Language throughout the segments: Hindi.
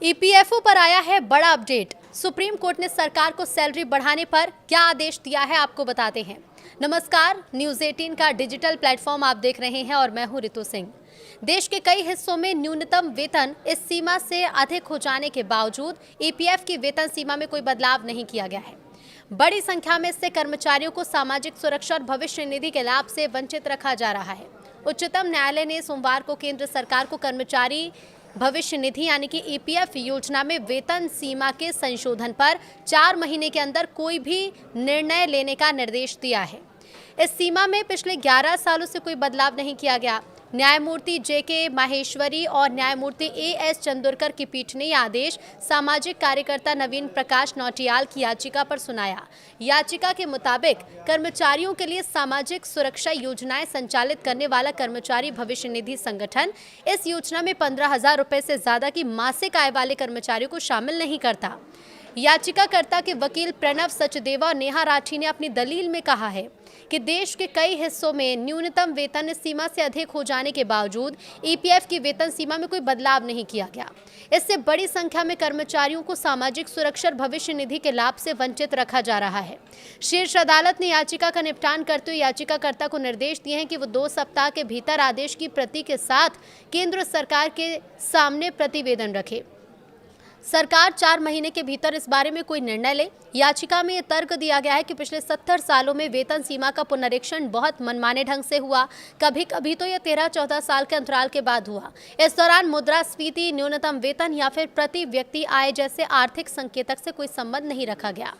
ईपीएफओ पर आया है बड़ा अपडेट। सुप्रीम कोर्ट ने सरकार को सैलरी बढ़ाने पर क्या आदेश दिया है, आपको बताते हैं। नमस्कार, न्यूज़ 18 का डिजिटल प्लेटफॉर्म आप देख रहे हैं और मैं हूं रितु सिंह। देश के कई हिस्सों में न्यूनतम वेतन इस सीमा से अधिक हो जाने के बावजूद ईपीएफ की वेतन सीमा में कोई बदलाव नहीं किया गया है। बड़ी संख्या में इससे कर्मचारियों को सामाजिक सुरक्षा और भविष्य निधि के लाभ से वंचित रखा जा रहा है। उच्चतम न्यायालय ने सोमवार को केंद्र सरकार को कर्मचारी भविष्य निधि यानी कि ईपीएफ योजना में वेतन सीमा के संशोधन पर 4 महीने के अंदर कोई भी निर्णय लेने का निर्देश दिया है। इस सीमा में पिछले 11 सालों से कोई बदलाव नहीं किया गया। न्यायमूर्ति जेके माहेश्वरी और न्यायमूर्ति एएस चंदोरकर की पीठ ने यह आदेश सामाजिक कार्यकर्ता नवीन प्रकाश नौटियाल की याचिका पर सुनाया। याचिका के मुताबिक कर्मचारियों के लिए सामाजिक सुरक्षा योजनाएं संचालित करने वाला कर्मचारी भविष्य निधि संगठन इस योजना में 15,000 रुपए से ज्यादा की मासिक आय वाले कर्मचारियों को शामिल नहीं करता। याचिकाकर्ता के वकील प्रणव सचदेवा और नेहा राठी ने अपनी दलील में कहा है कि देश के कई हिस्सों में न्यूनतम वेतन इस सीमा से अधिक हो जाने के बावजूद ईपीएफ की वेतन सीमा में कोई बदलाव नहीं किया गया। इससे बड़ी संख्या में कर्मचारियों को सामाजिक सुरक्षा और भविष्य निधि के लाभ से वंचित रखा जा रहा है। शीर्ष अदालत ने याचिका का निपटान करते हुए याचिकाकर्ता को निर्देश दिए हैं कि वो 2 सप्ताह के भीतर आदेश की प्रति के साथ केंद्र सरकार के सामने प्रतिवेदन रखे। सरकार 4 महीने के भीतर इस बारे में कोई निर्णय ले। याचिका में यह तर्क दिया गया है कि पिछले 70 सालों में वेतन सीमा का पुनरीक्षण बहुत मनमाने ढंग से हुआ। कभी कभी तो यह 13-14 साल के अंतराल के बाद हुआ। इस दौरान मुद्रास्फीति, न्यूनतम वेतन या फिर प्रति व्यक्ति आय जैसे आर्थिक संकेतक से कोई संबंध नहीं रखा गया।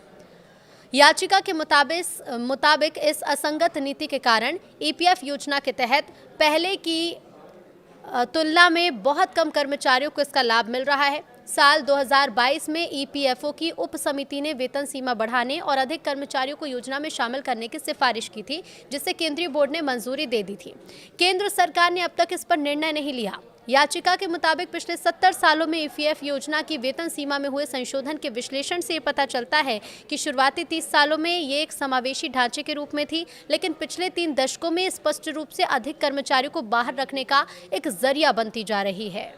याचिका के मुताबिक इस असंगत नीति के कारण ईपीएफ योजना के तहत पहले की तुलना में बहुत कम कर्मचारियों को इसका लाभ मिल रहा है। साल 2022 में ईपीएफओ की उप समिति ने वेतन सीमा बढ़ाने और अधिक कर्मचारियों को योजना में शामिल करने की सिफारिश की थी, जिसे केंद्रीय बोर्ड ने मंजूरी दे दी थी। केंद्र सरकार ने अब तक इस पर निर्णय नहीं लिया। याचिका के मुताबिक पिछले 70 सालों में ईपीएफ योजना की वेतन सीमा में हुए संशोधन के विश्लेषण से ये पता चलता है कि शुरुआती 30 सालों में ये एक समावेशी ढांचे के रूप में थी, लेकिन पिछले 3 दशकों में स्पष्ट रूप से अधिक कर्मचारियों को बाहर रखने का एक जरिया बनती जा रही है।